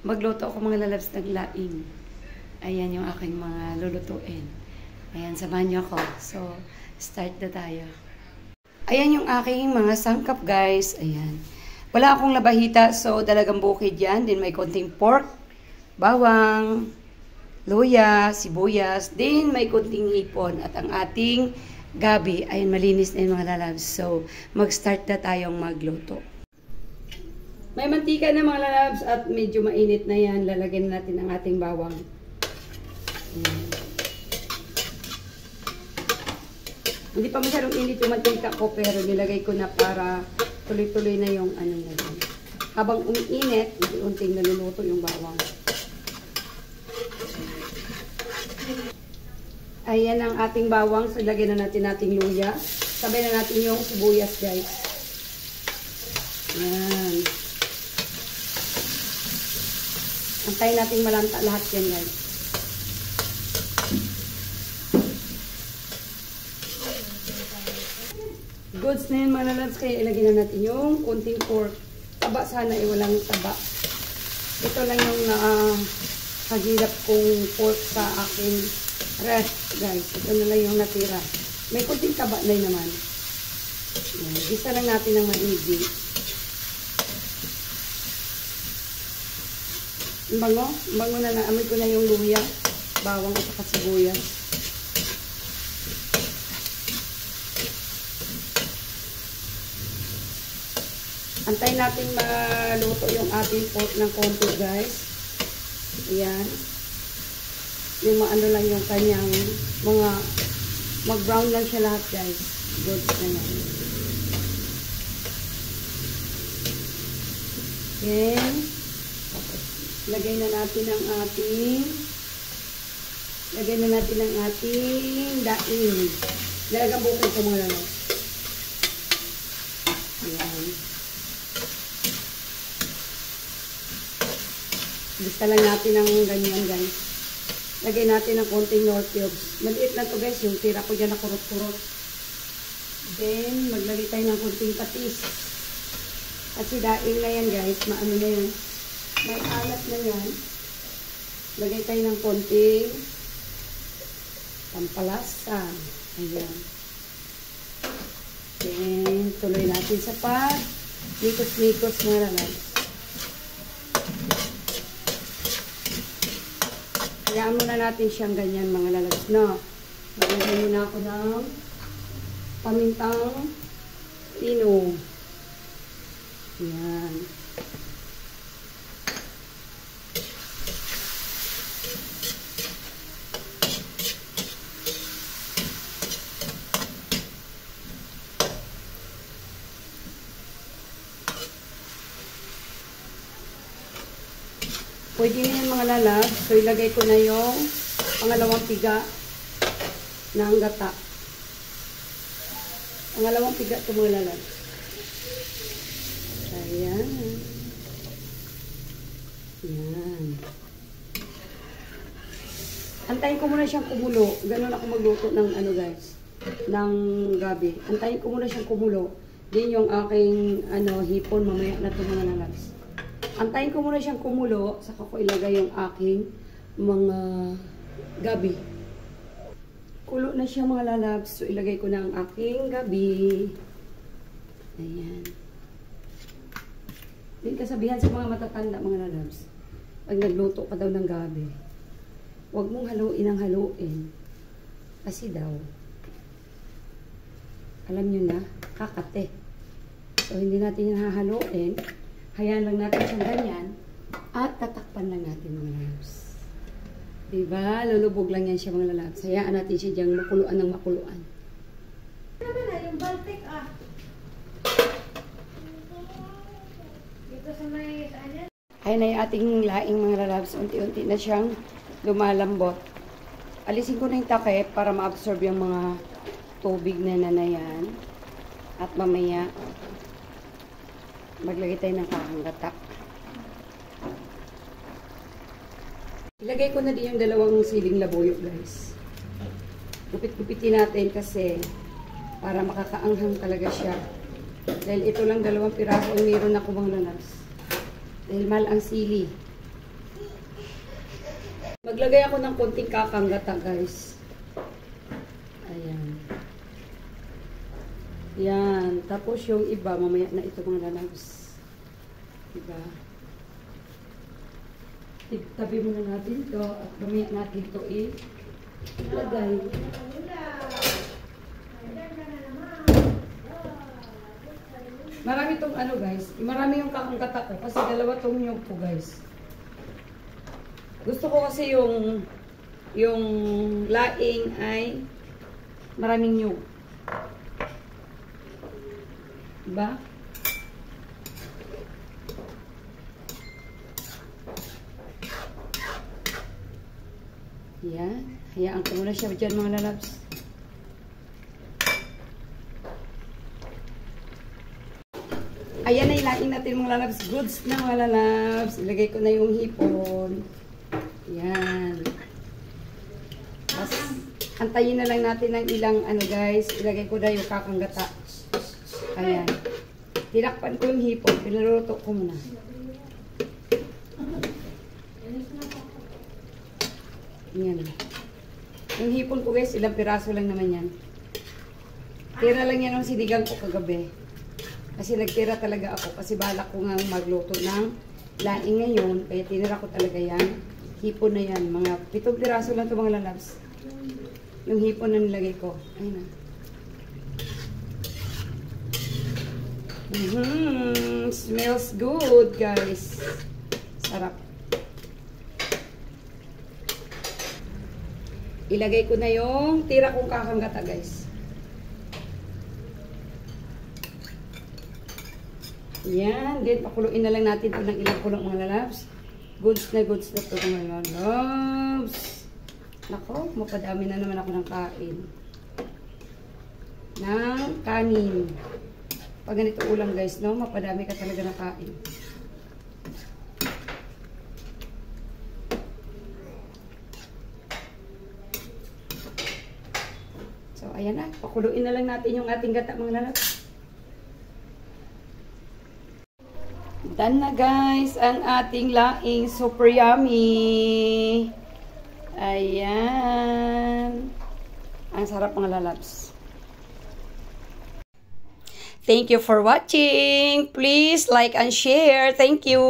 Magluto ako mga lalabs ng laing. Ayan yung aking mga lulutuin. Ayan, samahan niyo ako. So, start na tayo. Ayan yung aking mga sangkap, guys. Ayan. Wala akong labahita, so talagang bukid yan. Din may konting pork, bawang, luya, sibuyas. Din may konting hipon. At ang ating gabi, ayan, malinis na yung mga lalabs. So, mag-start na tayong magluto. May mantika na mga lalabs at medyo mainit na yan. Lalagyan natin ang ating bawang. Ayan. Hindi pa masyadong init yung mantika ko pero nilagay ko na para tuloy-tuloy na yung ano na yan. Habang umiinit, unti-unting naluluto yung bawang. Ayan ang ating bawang. So, ilagyan na natin ating luya. Sabay na natin yung sibuyas, guys. Ayan. Antayin natin malanta lahat yan, guys. Goods na yun, mga lalabs. Kaya ilagay na natin yung konting pork. Taba sana, walang taba. Ito lang yung nakahagilap kong pork sa aking rest, guys. Ito na lang yung natira. May konting taba na yun naman. Yan. Gisa lang natin ng maigi. Bango. Bango na lang. Amoy ko na yung luya, bawang at saka sibuyas. Antayin natin maluto yung ating pork ng konti, guys. Ayan. Yung ano lang yung kanyang mga mag-brown lang siya lahat, guys. Good na yan. Okay. Lagay na natin ang ating daing. Lalagang bukid ko mga lalaki. Ayan. Basta lang natin ang ganyan, guys. Lagay natin ng konting nor cubes. Maliit na to, guys. Yung tira ko dyan na kurot-kurot. Then, maglagay tayo ng konting patis. Kasi daing na yan, guys. Maano na yan. May alat na yan. Lagay tayo ng konting pampalasa. Ayan. Then, tuloy natin sa mikos-mikos mga lalaki. Hayaan muna natin siyang ganyan mga lalaki. No? Maglagay muna ako ng pamintang pino. Ayan. Pwede na yung mga lalag. So, ilagay ko na yung pangalawang piga ng gata. Pangalawang piga ito mga lalag. Ayan. Ayan. Antayin ko muna siyang kumulo. Ganun ako magluto ng ano, guys. Ng gabi. Antayin ko muna siyang kumulo. Din yung aking hipon mamaya na ito mga lalags. Antayin ko muna siyang kumulo, saka ko ilagay yung aking mga gabi. Kulo na siya mga lalabs, so ilagay ko na ang aking gabi. Ayan. Din kasabihan sa mga matatanda mga lalabs, pag nagluto ka daw ng gabi, huwag mong haluin ang haluin. Kasi daw, alam nyo na, kakate. So hindi natin yung hahaluin. Hayaan lang natin siyang ganyan at tatakpan lang natin mga lalabs. Diba? Lulubog lang yan siya mga lalabs. Hayaan natin siya diyang makuluan ng makuluan. Ano na yung baltic Dito sa may saan yan? Ayan na yung ating laing mga lalabs. Unti-unti na siyang lumalambot. Alisin ko na yung takip para ma-absorb yung mga tubig na yan. At mamaya maglagay tayo ng kakang-gata. Ilagay ko na din yung dalawang siling labuyo, guys. Gupit-gupitin natin kasi para makakaanghang talaga siya. Dahil ito lang 2 piraso ang meron ako mga lanas. Dahil mahal ang sili. Maglagay ako ng konting kakanggata, guys. Ayan. Yan. Tapos yung iba, mamaya na ito mga lalabs. Diba? Tabi muna natin to at mamaya natin to ilagay. Marami tong ano guys, marami yung kakanggata ko kasi dalawa tong nyug ko guys. Gusto ko kasi yung laing ay maraming nyug. Diba? Yan. Hayaan ko muna siya dyan mga lalabs. Ayan na ilaing natin mga lalabs. Goods na mga lalabs. Ilagay ko na yung hipon. Yan. Tapos, antayin na lang natin ng ilang ano guys. Ilagay ko na yung kakanggata. Ayan. Tinakpan ko yung hipon. Pinaluluto ko muna. Yan. Yung hipon ko guys, ilang piraso lang naman yan. Tira lang yan ang sinigang ko kagabi. Kasi nagtira talaga ako. Kasi balak ko nga magluto ng laing ngayon. Kaya tinira ko talaga yan. Hipon na yan. Mga 7 piraso lang ito mga lalabs. Yung hipon na nilagay ko. Ayun na. Smells good guys. Sarap. Ilagay ko na yung tira kong kakanggata guys. Yan. Then pakuluin na lang natin ito ng ilang kulong mga lalabs. Goods na ito mga lalabs. Nako, mapadami na naman ako ng kain. Ng kanin. Pag ganito ulam guys, no? Mapadami ka talaga ng kain. So, ayan na. Pakuluin na lang natin yung ating gata mga lalabs. Done na guys ang ating laing super yummy. Ayan. Ang sarap mga lalabs. Thank you for watching. Please like and share. Thank you.